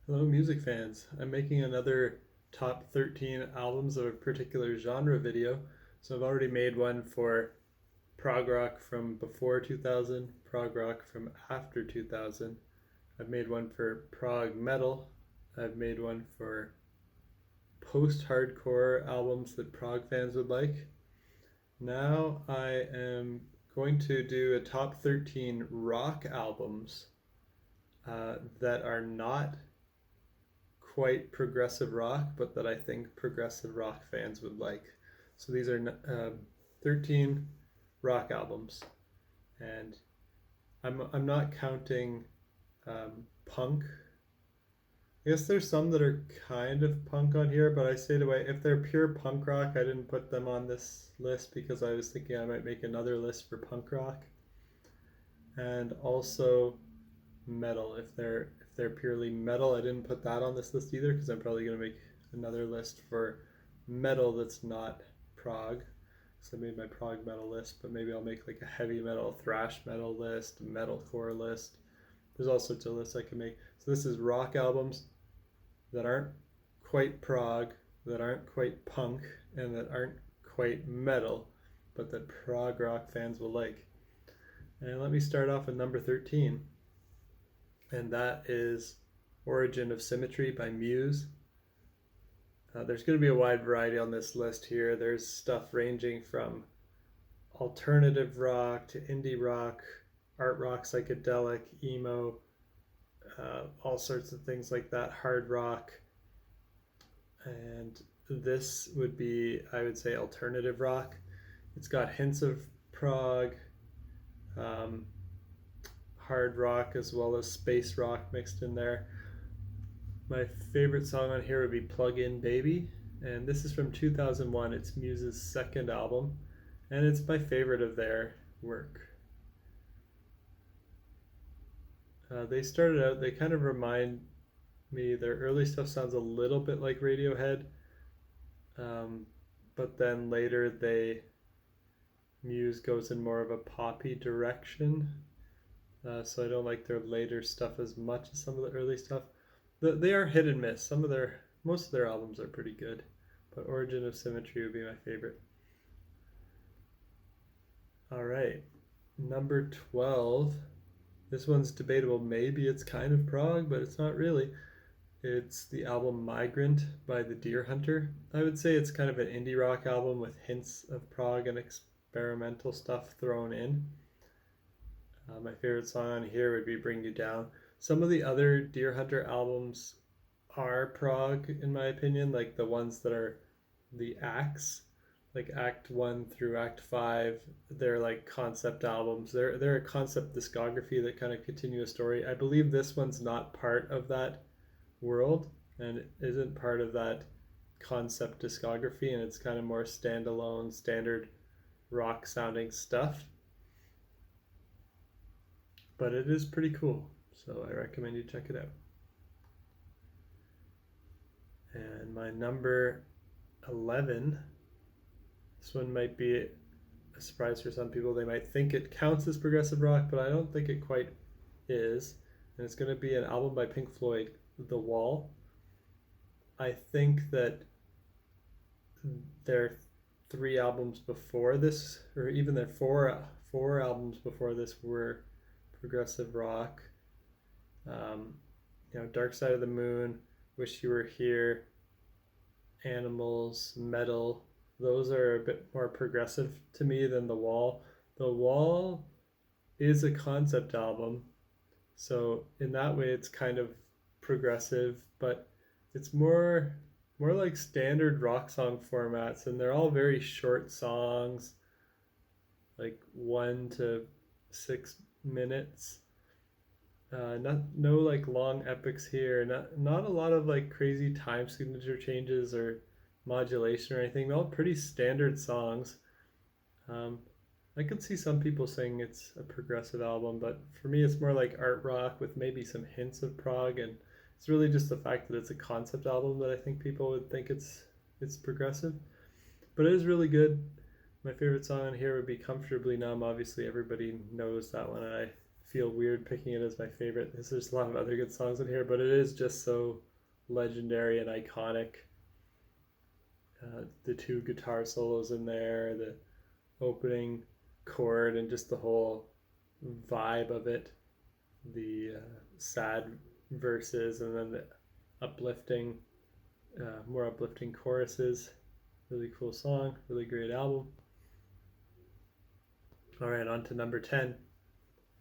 Hello, music fans. I'm making another top 13 albums of a particular genre video. So I've already made one for prog rock from before 2000, prog rock from after 2000. I've made one for prog metal. I've made one for post-hardcore albums that prog fans would like. Now I am going to do a top 13 rock albums that are not quite progressive rock, but that I think progressive rock fans would like. So these are 13 rock albums, and I'm not counting punk. I guess there's some that are kind of punk on here, but I stayed away. If they're pure punk rock, I didn't put them on this list because I was thinking I might make another list for punk rock. And also metal. If they're purely metal, I didn't put that on this list either because I'm probably going to make another list for metal that's not prog. So I made my prog metal list, but maybe I'll make like a heavy metal, thrash metal list, metalcore list. There's all sorts of lists I can make. So this is rock albums that aren't quite prog, that aren't quite punk, and that aren't quite metal, but that prog rock fans will like. And let me start off with number 13, and that is Origin of Symmetry by Muse. There's going to be a wide variety on this list here. There's stuff ranging from alternative rock to indie rock, art rock, psychedelic, emo, all sorts of things like that, hard rock. And this would be, I would say, alternative rock. It's got hints of prog, hard rock, as well as space rock mixed in there. My favorite song on here would be Plug In Baby, and this is from 2001. It's Muse's second album, and it's my favorite of their work. They started out, they kind of remind me, their early stuff sounds a little bit like Radiohead, but then later Muse goes in more of a poppy direction. So I don't like their later stuff as much as some of the early stuff. They are hit and miss. Most of their albums are pretty good, but Origin of Symmetry would be my favorite. All right, number 12. This one's debatable. Maybe it's kind of prog, but it's not really. It's the album Migrant by the Deer Hunter. I would say it's kind of an indie rock album with hints of prog and experimental stuff thrown in. My favorite song on here would be Bring You Down. Some of the other Deer Hunter albums are prog, in my opinion, like the ones that are the acts, like Act 1 through Act 5. They're like concept albums. They're a concept discography that kind of continue a story. I believe this one's not part of that world and isn't part of that concept discography, and it's kind of more standalone, standard rock sounding stuff. But it is pretty cool, so I recommend you check it out. And my number 11, this one might be a surprise for some people. They might think it counts as progressive rock, but I don't think it quite is. And it's going to be an album by Pink Floyd, The Wall. I think that their 3 albums before this, or even their four albums before this, were progressive rock. Dark Side of the Moon, Wish You Were Here, Animals, Metal. Those are a bit more progressive to me than The Wall. The Wall is a concept album, so in that way it's kind of progressive, but it's more like standard rock song formats, and they're all very short songs, like 1 to 6 minutes. No like long epics here. Not a lot of like crazy time signature changes or modulation or anything. They're all pretty standard songs. I could see some people saying it's a progressive album, but for me it's more like art rock with maybe some hints of prog, and it's really just the fact that it's a concept album that I think people would think it's progressive. But it is really good. My favorite song on here would be Comfortably Numb. Obviously everybody knows that one, and I feel weird picking it as my favorite. There's a lot of other good songs in here, but it is just so legendary and iconic. The two guitar solos in there, the opening chord, and just the whole vibe of it. The sad verses, and then the uplifting, more uplifting choruses. Really cool song, really great album. All right, on to number 10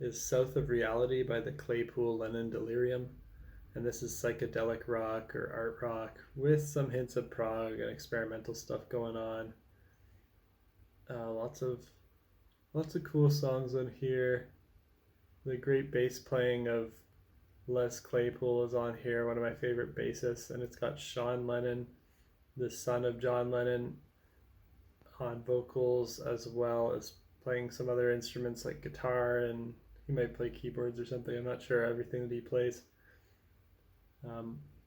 is South of Reality by the Claypool Lennon Delirium. And this is psychedelic rock or art rock with some hints of prog and experimental stuff going on. Lots of cool songs on here. The great bass playing of Les Claypool is on here, one of my favorite bassists, and it's got Sean Lennon, the son of John Lennon, on vocals, as well as playing some other instruments like guitar, and he might play keyboards or something. I'm not sure everything that he plays.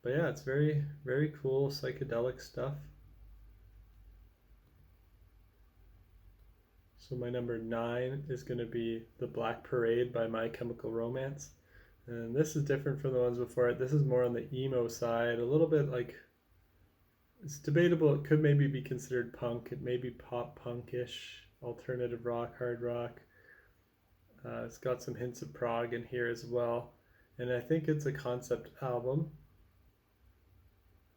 But yeah, it's very, very cool psychedelic stuff. So my number 9 is going to be The Black Parade by My Chemical Romance. And this is different from the ones before it. This is more on the emo side, a little bit like, it's debatable. It could maybe be considered punk. It may be pop punkish, alternative rock, hard rock. It's got some hints of prog in here as well. And I think it's a concept album,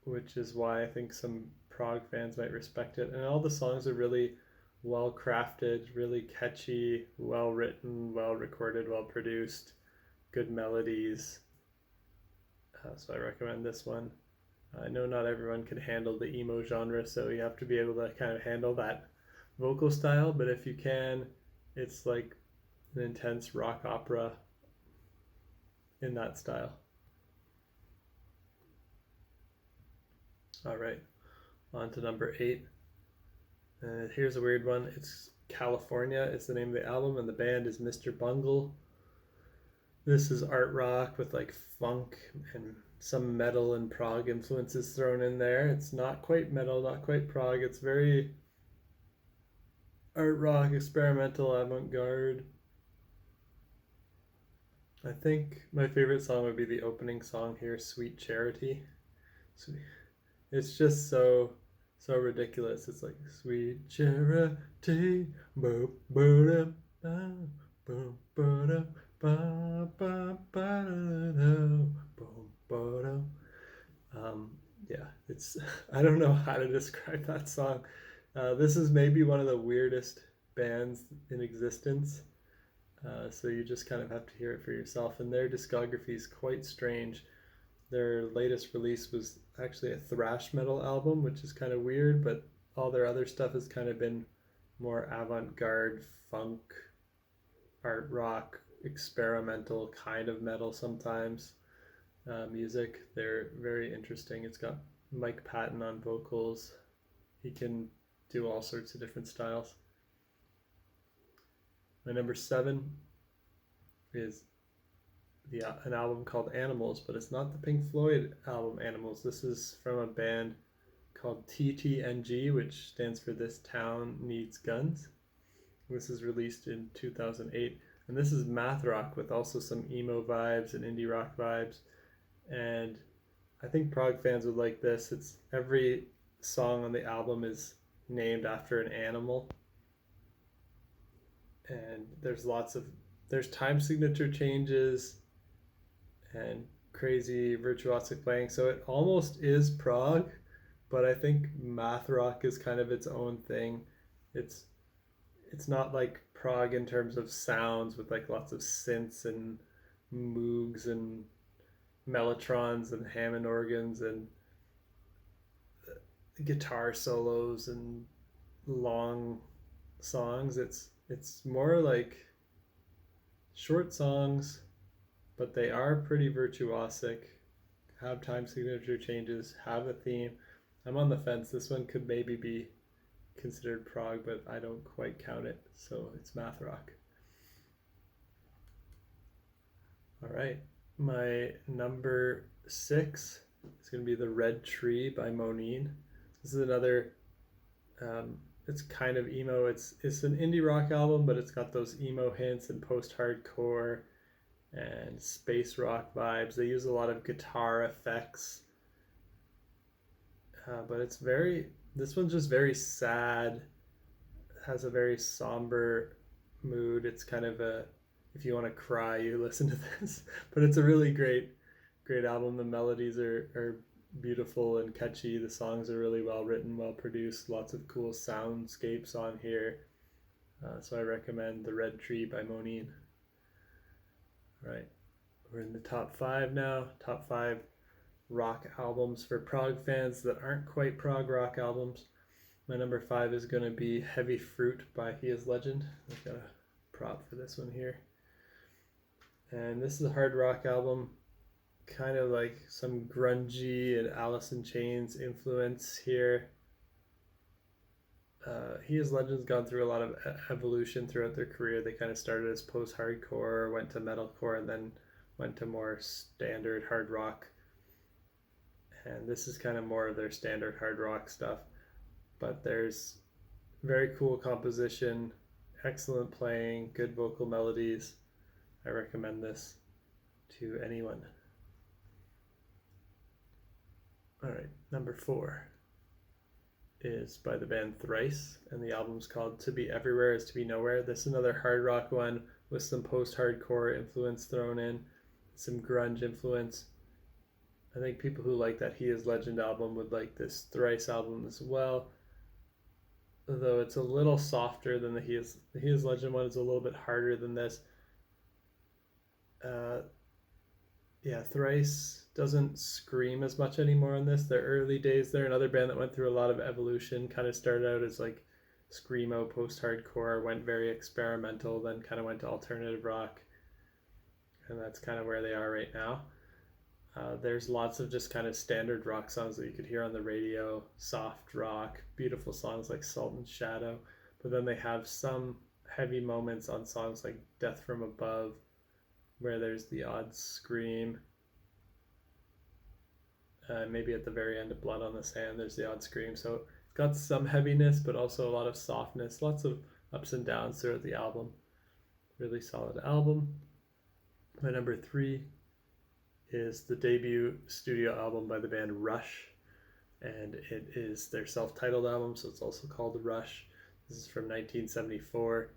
which is why I think some prog fans might respect it. And all the songs are really well crafted, really catchy, well written, well recorded, well produced, good melodies. So I recommend this one. I know not everyone can handle the emo genre, so you have to be able to kind of handle that vocal style, but if you can, it's like an intense rock opera in that style. All right, on to number 8. Here's a weird one. It's California is the name of the album, and the band is Mr. Bungle. This is art rock with like funk and some metal and prog influences thrown in there. It's not quite metal, not quite prog. It's very art rock, experimental, avant-garde. I think my favorite song would be the opening song here, Sweet Charity. It's just so ridiculous. It's like, sweet charity, boom, boom, boom, boom, boom, yeah, it's, I don't know how to describe that song. This is maybe one of the weirdest bands in existence. So you just kind of have to hear it for yourself. And their discography is quite strange. Their latest release was actually a thrash metal album, which is kind of weird, but all their other stuff has kind of been more avant-garde, funk, art rock, experimental kind of metal sometimes. Music, they're very interesting. It's got Mike Patton on vocals. He can do all sorts of different styles. My number 7 is an album called Animals, but it's not the Pink Floyd album Animals. This is from a band called TTNG, which stands for This Town Needs Guns. This is released in 2008, and this is math rock with also some emo vibes and indie rock vibes. And I think prog fans would like this. It's every song on the album is named after an animal, and there's time signature changes and crazy virtuosic playing. So it almost is prog, but I think math rock is kind of its own thing. It's not like prog in terms of sounds with like lots of synths and moogs and mellotrons and Hammond organs and guitar solos and long songs. It's more like short songs, but they are pretty virtuosic, have time signature changes, have a theme. I'm on the fence. This one could maybe be considered prog, but I don't quite count it, so it's math rock. All right, my number 6 is going to be The Red Tree by Monae. This is another, it's kind of emo. It's an indie rock album, but it's got those emo hints and post-hardcore and space rock vibes. They use a lot of guitar effects, but this one's just very sad, has a very somber mood. It's kind of if you want to cry, you listen to this. But it's a really great album. The melodies are beautiful and catchy. The songs are really well written, well produced. Lots of cool soundscapes on here. So I recommend The Red Tree by Monae. Right, we're in the top 5 now. Top 5 rock albums for prog fans that aren't quite prog rock albums. My number 5 is going to be Heavy Fruit by He Is Legend. I've got a prop for this one here. And this is a hard rock album, kind of like some grungy and Alice in Chains influence here. He Is Legend's gone through a lot of evolution throughout their career. They kind of started as post-hardcore, went to metalcore, and then went to more standard hard rock. And this is kind of more of their standard hard rock stuff. But there's very cool composition, excellent playing, good vocal melodies. I recommend this to anyone. All right, number 4 is by the band Thrice, and the album's called To Be Everywhere Is To Be Nowhere. This is another hard rock one with some post-hardcore influence thrown in, some grunge influence. I think people who like that He Is Legend album would like this Thrice album as well, though it's a little softer than the He Is Legend one. It's a little bit harder than this. Thrice doesn't scream as much anymore on this. Their early days, they're another band that went through a lot of evolution. Kind of started out as like screamo, post-hardcore, went very experimental, then kind of went to alternative rock, and that's kind of where they are right now. There's lots of just kind of standard rock songs that you could hear on the radio, soft rock, beautiful songs like Salt and Shadow, but then they have some heavy moments on songs like Death from Above, where there's the odd scream. Maybe at the very end of Blood on the Sand, there's the odd scream. So it's got some heaviness, but also a lot of softness, lots of ups and downs throughout the album. Really solid album. My number 3 is the debut studio album by the band Rush, and it is their self-titled album, so it's also called Rush. This is from 1974,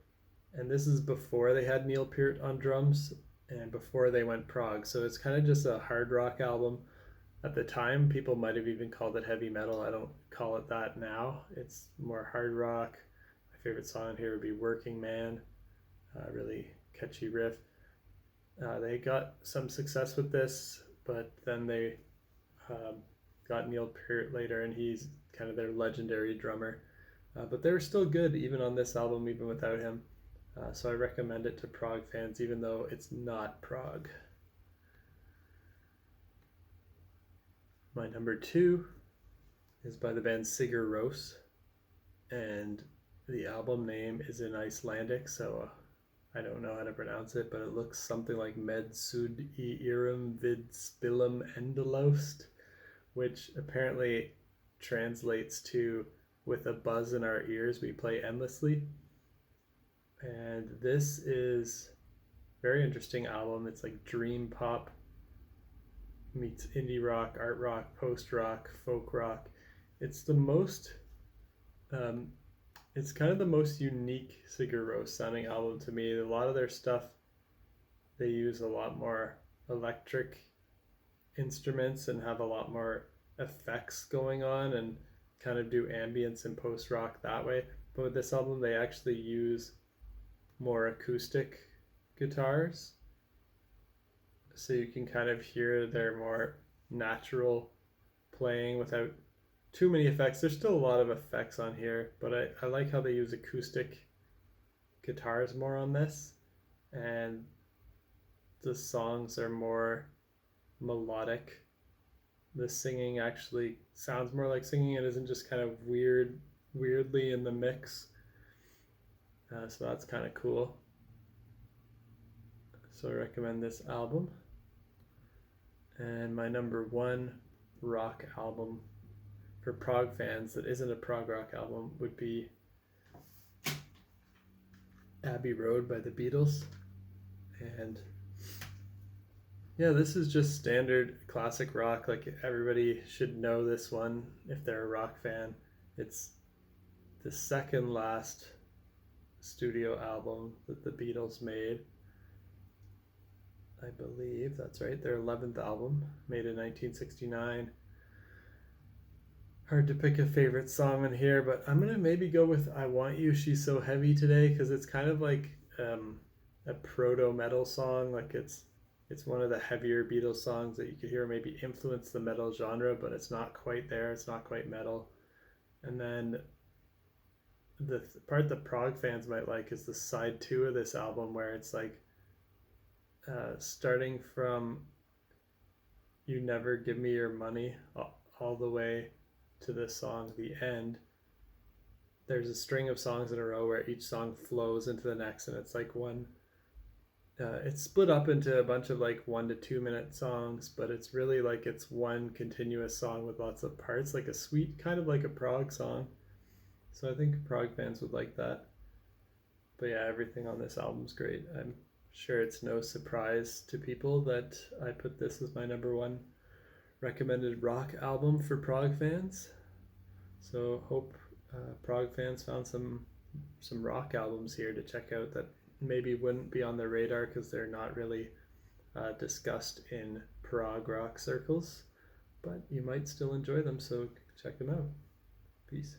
and this is before they had Neil Peart on drums and before they went prog, so it's kind of just a hard rock album. At the time, people might have even called it heavy metal. I don't call it that now. It's more hard rock. My favorite song here would be Working Man. Really catchy riff. They got some success with this, but then they got Neil Peart later, and he's kind of their legendary drummer. But they were still good even on this album, even without him. So I recommend it to prog fans, even though it's not prog. My number 2 is by the band Sigur Rose, and the album name is in Icelandic, so I don't know how to pronounce it, but it looks something like Med Sud I Irum Vid Spillum Endalost, which apparently translates to with a buzz in our ears we play endlessly. And this is a very interesting album. It's like dream pop meets indie rock, art rock, post rock, folk rock. It's the most it's kind of the most unique Sigur Rose sounding album to me. A lot of their stuff, they use a lot more electric instruments and have a lot more effects going on and kind of do ambience and post rock that way. But with this album, they actually use more acoustic guitars, so you can kind of hear their more natural playing without too many effects. There's still a lot of effects on here, but I like how they use acoustic guitars more on this, and the songs are more melodic. The singing actually sounds more like singing. It isn't just kind of weirdly in the mix. So that's kind of cool. So I recommend this album. And my number 1 rock album for prog fans that isn't a prog rock album would be Abbey Road by the Beatles. And Yeah, this is just standard classic rock. Like everybody should know this one if they're a rock fan. It's the second last studio album that the Beatles made. I believe that's right. Their 11th album, made in 1969. Hard to pick a favorite song in here, but I'm gonna maybe go with "I Want You." She's so heavy today because it's kind of like a proto metal song. Like it's one of the heavier Beatles songs that you could hear maybe influence the metal genre, but it's not quite there. It's not quite metal. And then the part that Prog fans might like is the side two of this album, where it's like starting from "You Never Give Me Your Money" all the way to this song, "The End." There's a string of songs in a row where each song flows into the next, and it's like one. It's split up into a bunch of like 1 to 2 minute songs, but it's really like it's one continuous song with lots of parts, like a suite, kind of like a Prog song. So I think Prog fans would like that. But yeah, everything on this album's great. I'm sure it's no surprise to people that I put this as my number one recommended rock album for Prog fans. So hope Prog fans found some rock albums here to check out that maybe wouldn't be on the radar because they're not really discussed in prog rock circles, but you might still enjoy them, so check them out. Peace.